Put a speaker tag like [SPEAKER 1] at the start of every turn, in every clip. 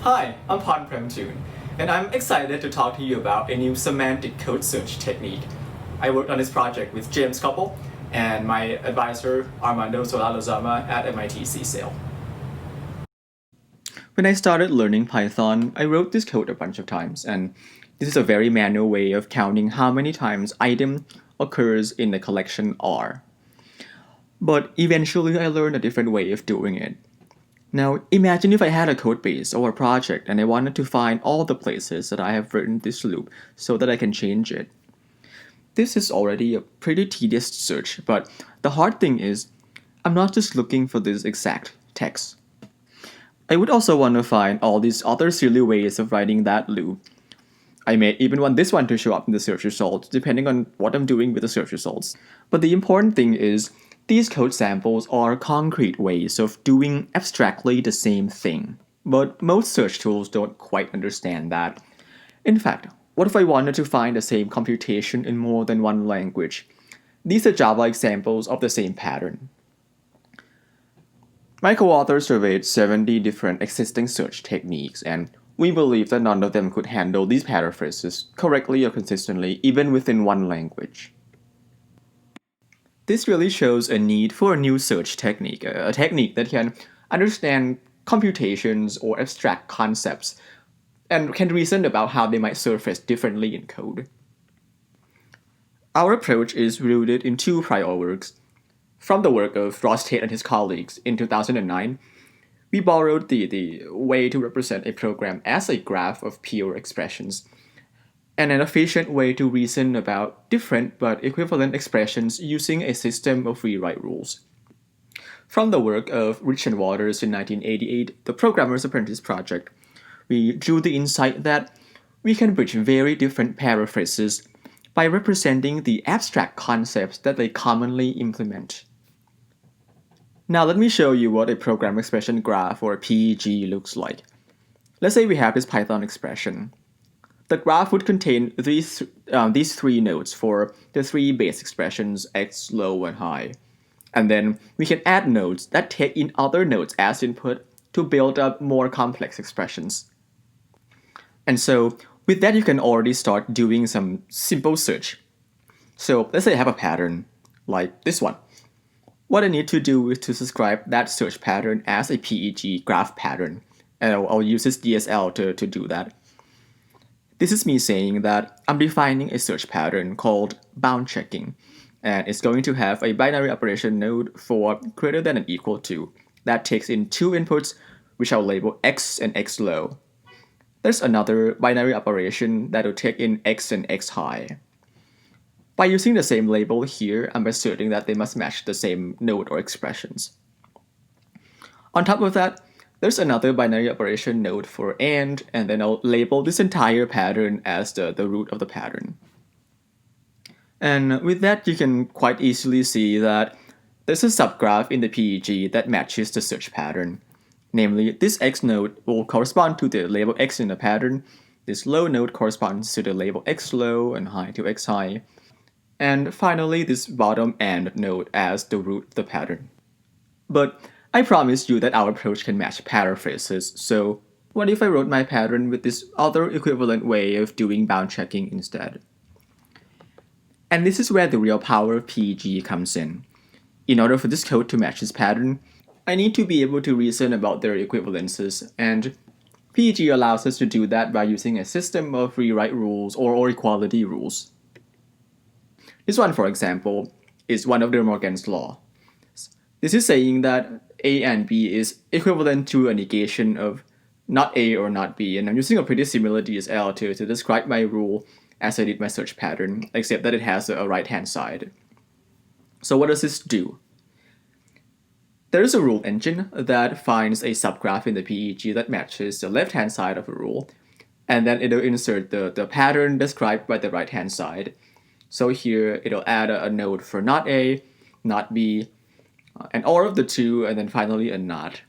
[SPEAKER 1] Hi, I'm Pan Premtoon, and I'm excited to talk to you about a new semantic code search technique. I worked on this project with James Couple and my advisor Armando Solalozama at MIT CSAIL. When I started learning Python, I wrote this code a bunch of times, and this is a very manual way of counting how many times item occurs in the collection R. But eventually I learned a different way of doing it. Now, imagine if I had a code base or a project and I wanted to find all the places that I have written this loop so that I can change it. This is already a pretty tedious search, but the hard thing is, I'm not just looking for this exact text. I would also want to find all these other silly ways of writing that loop. I may even want this one to show up in the search results, depending on what I'm doing with the search results. But the important thing is, these code samples are concrete ways of doing abstractly the same thing. But most search tools don't quite understand that. In fact, what if I wanted to find the same computation in more than one language? These are Java examples of the same pattern. My co-authors surveyed 70 different existing search techniques, and we believe that none of them could handle these paraphrases correctly or consistently, even within one language. This really shows a need for a new search technique, a technique that can understand computations or abstract concepts and can reason about how they might surface differently in code. Our approach is rooted in two prior works. From the work of Ross Tate and his colleagues in 2009, we borrowed the way to represent a program as a graph of pure expressions, and an efficient way to reason about different but equivalent expressions using a system of rewrite rules. From the work of Rich and Waters in 1988, the Programmer's Apprentice project, we drew the insight that we can bridge very different paraphrases by representing the abstract concepts that they commonly implement. Now let me show you what a program expression graph or PEG looks like. Let's say we have this Python expression. The graph would contain these three nodes for the three base expressions x, low, and high. And then we can add nodes that take in other nodes as input to build up more complex expressions. And so with that, you can already start doing some simple search. So let's say I have a pattern like this one. What I need to do is to describe that search pattern as a PEG graph pattern. And I'll use this DSL to do that. This is me saying that I'm defining a search pattern called bound checking, and it's going to have a binary operation node for greater than or equal to that takes in two inputs, which I'll label x and x low. There's another binary operation that will take in x and x high. By using the same label here, I'm asserting that they must match the same node or expressions. On top of that, there's another binary operation node for and then I'll label this entire pattern as the root of the pattern. And with that, you can quite easily see that there's a subgraph in the PEG that matches the search pattern. Namely, this x node will correspond to the label x in the pattern, this low node corresponds to the label x low and high to x high, and finally this bottom and node as the root of the pattern. But I promised you that our approach can match paraphrases, so what if I wrote my pattern with this other equivalent way of doing bound checking instead? And this is where the real power of PEG comes in. In order for this code to match this pattern, I need to be able to reason about their equivalences, and PEG allows us to do that by using a system of rewrite rules or equality rules. This one, for example, is one of De Morgan's law. This is saying that A and B is equivalent to a negation of not A or not B, and I'm using a pretty similar DSL to describe my rule as I did my search pattern, except that it has a right-hand side. So what does this do? There is a rule engine that finds a subgraph in the PEG that matches the left-hand side of a rule, and then it'll insert the pattern described by the right-hand side. So here it'll add a node for not A, not B, an OR of the two, and then finally a not.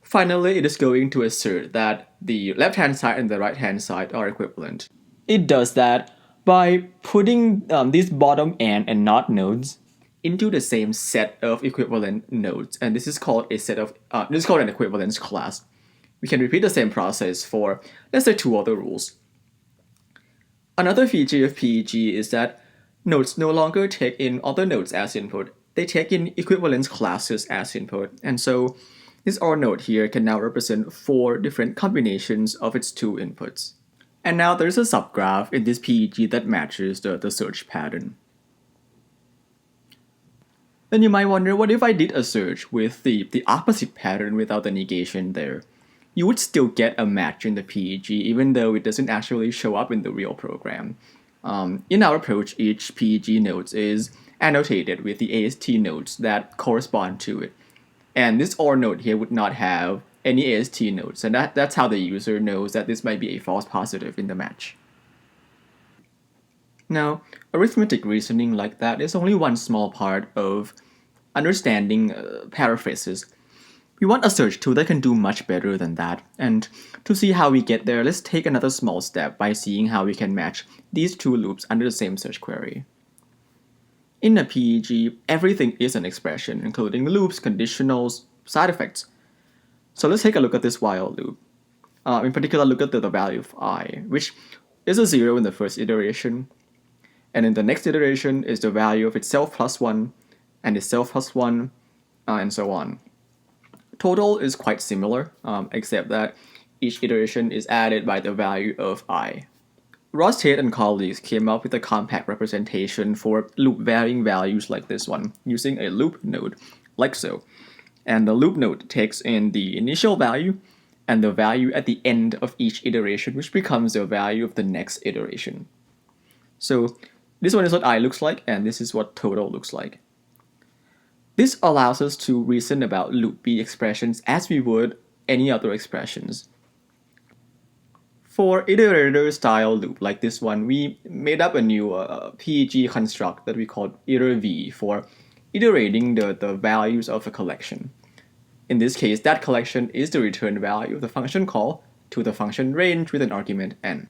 [SPEAKER 1] Finally, it is going to assert that the left-hand side and the right-hand side are equivalent. It does that by putting these bottom and not nodes into the same set of equivalent nodes, and this is called an equivalence class. We can repeat the same process for, let's say, 2 other rules. Another feature of PEG is that nodes no longer take in other nodes as input. They take in equivalence classes as input. And so this OR node here can now represent 4 different combinations of its 2 inputs. And now there's a subgraph in this PEG that matches the search pattern. Then you might wonder, what if I did a search with the opposite pattern without the negation there? You would still get a match in the PEG even though it doesn't actually show up in the real program. In our approach, each PEG node is annotated with the AST nodes that correspond to it. And this OR node here would not have any AST nodes, and that's how the user knows that this might be a false positive in the match. Now, arithmetic reasoning like that is only one small part of understanding paraphrases. We want a search tool that can do much better than that, and to see how we get there, let's take another small step by seeing how we can match these 2 loops under the same search query. In a PEG, everything is an expression, including loops, conditionals, side effects. So let's take a look at this while loop. In particular, look at the value of I, which is a 0 in the first iteration, and in the next iteration is the value of itself plus 1, and itself plus 1, and so on. Total is quite similar, except that each iteration is added by the value of I. Tate and colleagues came up with a compact representation for loop varying values like this one, using a loop node, like so. And the loop node takes in the initial value and the value at the end of each iteration, which becomes the value of the next iteration. So this one is what I looks like, and this is what total looks like. This allows us to reason about loopy expressions as we would any other expressions. For Iterator-style loop like this one, we made up a new PEG construct that we called iter_v for iterating the values of a collection. In this case, that collection is the return value of the function call to the function range with an argument n.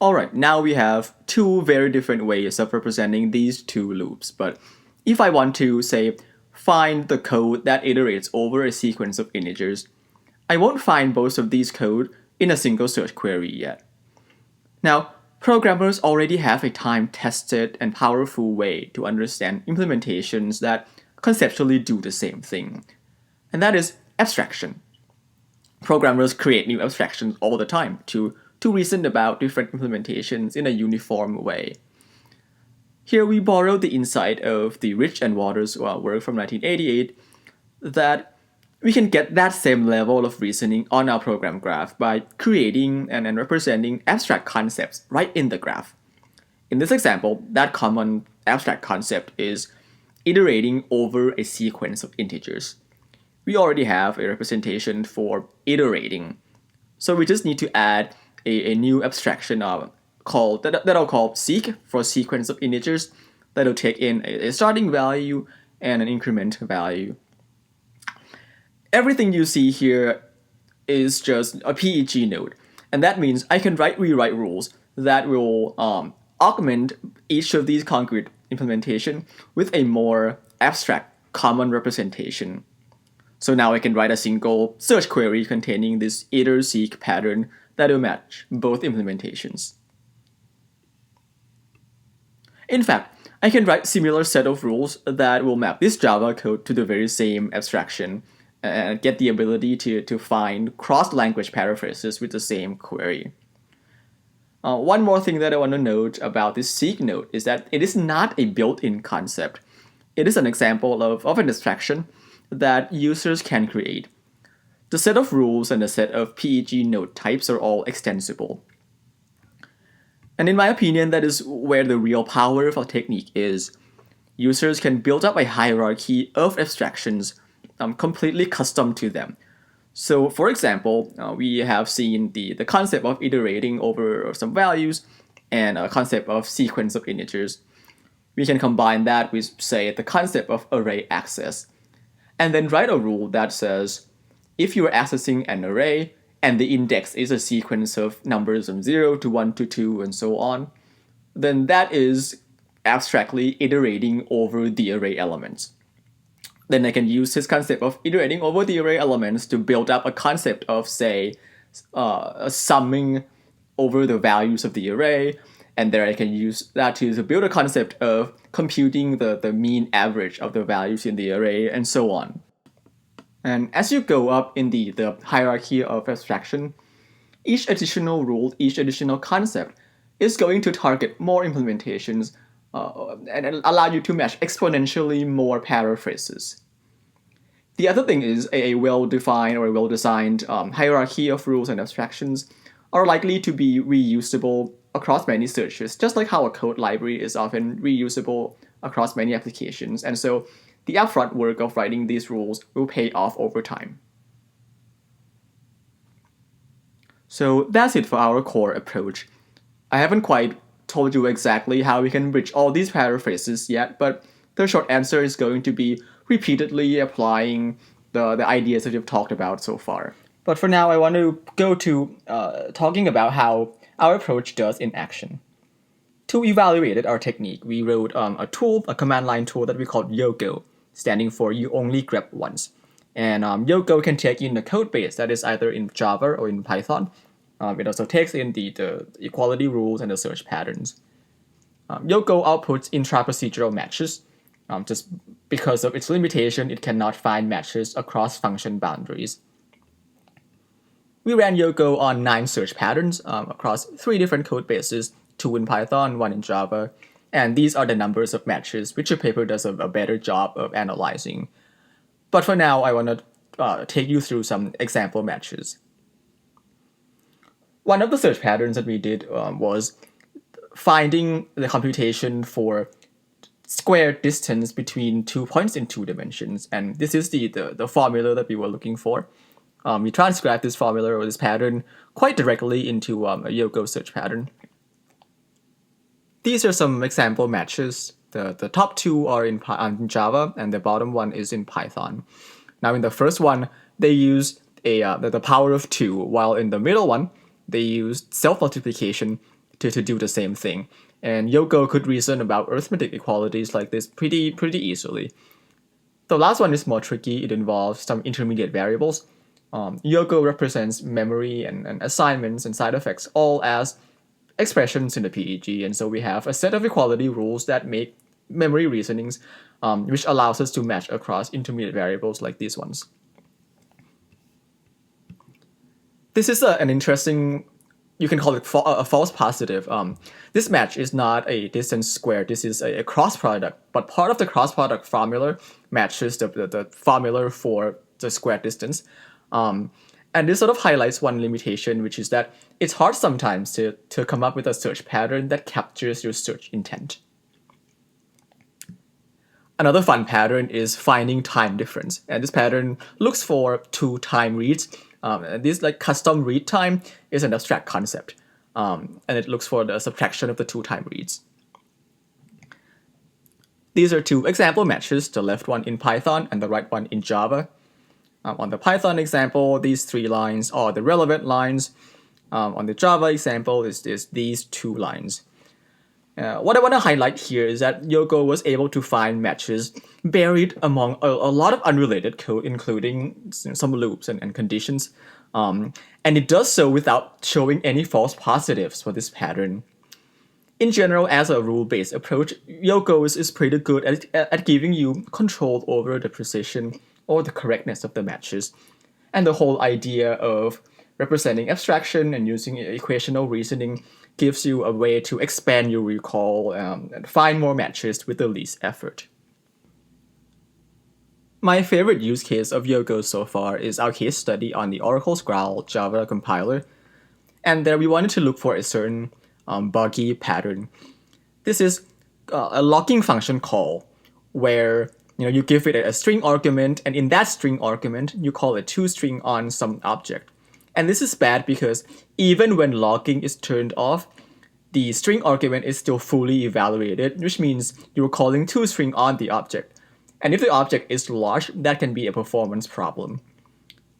[SPEAKER 1] Alright, now we have 2 very different ways of representing these 2 loops, but if I want to, say, find the code that iterates over a sequence of integers, I won't find both of these code in a single search query yet. Now, programmers already have a time-tested and powerful way to understand implementations that conceptually do the same thing, and that is abstraction. Programmers create new abstractions all the time to reason about different implementations in a uniform way. Here we borrow the insight of the Rich and Waters work from 1988 that we can get that same level of reasoning on our program graph by creating and representing abstract concepts right in the graph. In this example, that common abstract concept is iterating over a sequence of integers. We already have a representation for iterating, so we just need to add a new abstraction that I'll call seq for sequence of integers that'll take in a starting value and an increment value. Everything you see here is just a PEG node, and that means I can rewrite rules that will augment each of these concrete implementation with a more abstract common representation. So now I can write a single search query containing this iter_seq pattern that will match both implementations. In fact, I can write similar set of rules that will map this Java code to the very same abstraction and get the ability to find cross-language paraphrases with the same query. One more thing that I want to note about this seq node is that it is not a built-in concept. It is an example of an abstraction that users can create. The set of rules and the set of PEG node types are all extensible. And in my opinion, that is where the real power of our technique is. Users can build up a hierarchy of abstractions completely custom to them. So for example, we have seen the concept of iterating over some values and a concept of sequence of integers. We can combine that with, say, the concept of array access, and then write a rule that says, if you are accessing an array, and the index is a sequence of numbers from 0 to 1 to 2 and so on, then that is abstractly iterating over the array elements. then I can use this concept of iterating over the array elements to build up a concept of, say, summing over the values of the array. And there I can use that to build a concept of computing the mean average of the values in the array, and so on. And as you go up in the hierarchy of abstraction, each additional rule, each additional concept is going to target more implementations and allow you to match exponentially more paraphrases. The other thing is a well-defined or a well-designed hierarchy of rules and abstractions are likely to be reusable across many searches, just like how a code library is often reusable across many applications. And so the upfront work of writing these rules will pay off over time. So that's it for our core approach. I haven't quite told you exactly how we can bridge all these paraphrases yet, but the short answer is going to be repeatedly applying the ideas that we've talked about so far. But for now, I want to go to talking about how our approach does in action. To evaluate our technique, we wrote a tool, a command line tool that we called Yogo, standing for you only grep once. And Yogo can take in the code base that is either in Java or in Python. It also takes in the equality rules and the search patterns. Yogo outputs intra-procedural matches. Just because of its limitation, it cannot find matches across function boundaries. We ran Yogo on 9 search patterns across 3 different code bases, 2 in Python, 1 in Java, and these are the numbers of matches, which your paper does a better job of analyzing. But for now, I want to take you through some example matches. One of the search patterns that we did was finding the computation for square distance between 2 points in 2 dimensions, and this is the formula that we were looking for. We transcribed this formula or this pattern quite directly into a Yogo search pattern. These are some example matches. The top 2 are in Java, and the bottom one is in Python. Now in the first one, they used the power of 2, while in the middle one, they used self-multiplication to do the same thing. And Yogo could reason about arithmetic equalities like this pretty easily. The last one is more tricky. It involves some intermediate variables. Yogo represents memory and assignments and side effects all as expressions in the PEG, and so we have a set of equality rules that make memory reasonings, which allows us to match across intermediate variables like these ones. This is an interesting, you can call it a false positive. This match is not a distance squared, this is a cross product, but part of the cross product formula matches the formula for the square distance. And this sort of highlights one limitation, which is that it's hard sometimes to come up with a search pattern that captures your search intent. Another fun pattern is finding time difference, and this pattern looks for 2 time reads. This custom read time is an abstract concept, and it looks for the subtraction of the 2 time reads. These are 2 example matches, the left one in Python and the right one in Java. On the Python example, these 3 lines are the relevant lines. On the Java example, is these 2 lines. What I want to highlight here is that Yogo was able to find matches buried among a lot of unrelated code, including some loops and conditions. And it does so without showing any false positives for this pattern. In general, as a rule-based approach, Yogo is pretty good at giving you control over the precision or the correctness of the matches. And the whole idea of representing abstraction and using equational reasoning gives you a way to expand your recall and find more matches with the least effort. My favorite use case of Yogo so far is our case study on the Oracle's Graal Java compiler. And there we wanted to look for a certain buggy pattern. This is a locking function call where you give it a string argument, and in that string argument, you call a toString on some object. And this is bad because even when locking is turned off, the string argument is still fully evaluated, which means you're calling toString on the object. And if the object is large, that can be a performance problem.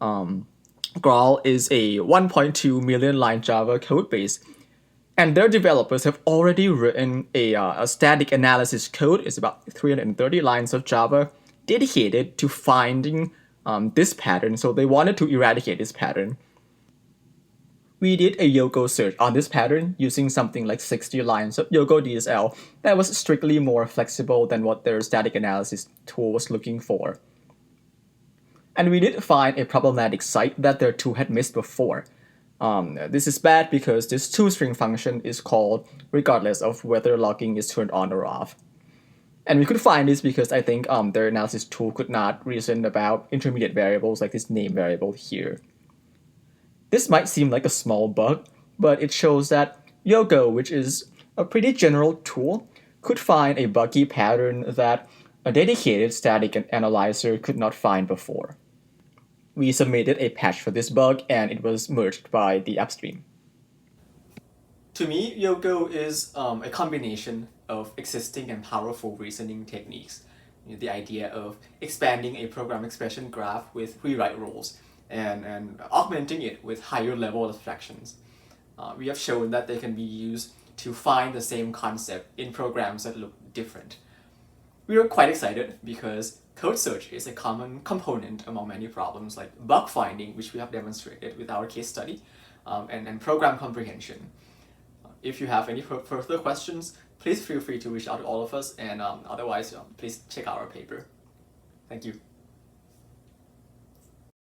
[SPEAKER 1] Graal is a 1.2 million line Java code base, and their developers have already written a static analysis code. It's about 330 lines of Java dedicated to finding this pattern, so they wanted to eradicate this pattern. We did a Yogo search on this pattern using something like 60 lines of Yogo DSL that was strictly more flexible than what their static analysis tool was looking for. And we did find a problematic site that their tool had missed before. This is bad because this toString function is called regardless of whether logging is turned on or off. And we could find this because I think their analysis tool could not reason about intermediate variables like this name variable here. This might seem like a small bug, but it shows that Yogo, which is a pretty general tool, could find a buggy pattern that a dedicated static analyzer could not find before. We submitted a patch for this bug and it was merged by the upstream. To me, Yogo is a combination of existing and powerful reasoning techniques. The idea of expanding a program expression graph with rewrite rules and augmenting it with higher level abstractions. We have shown that they can be used to find the same concept in programs that look different. We were quite excited because code search is a common component among many problems like bug finding, which we have demonstrated with our case study, and program comprehension. If you have any further questions, please feel free to reach out to all of us, and otherwise, please check out our paper. Thank you.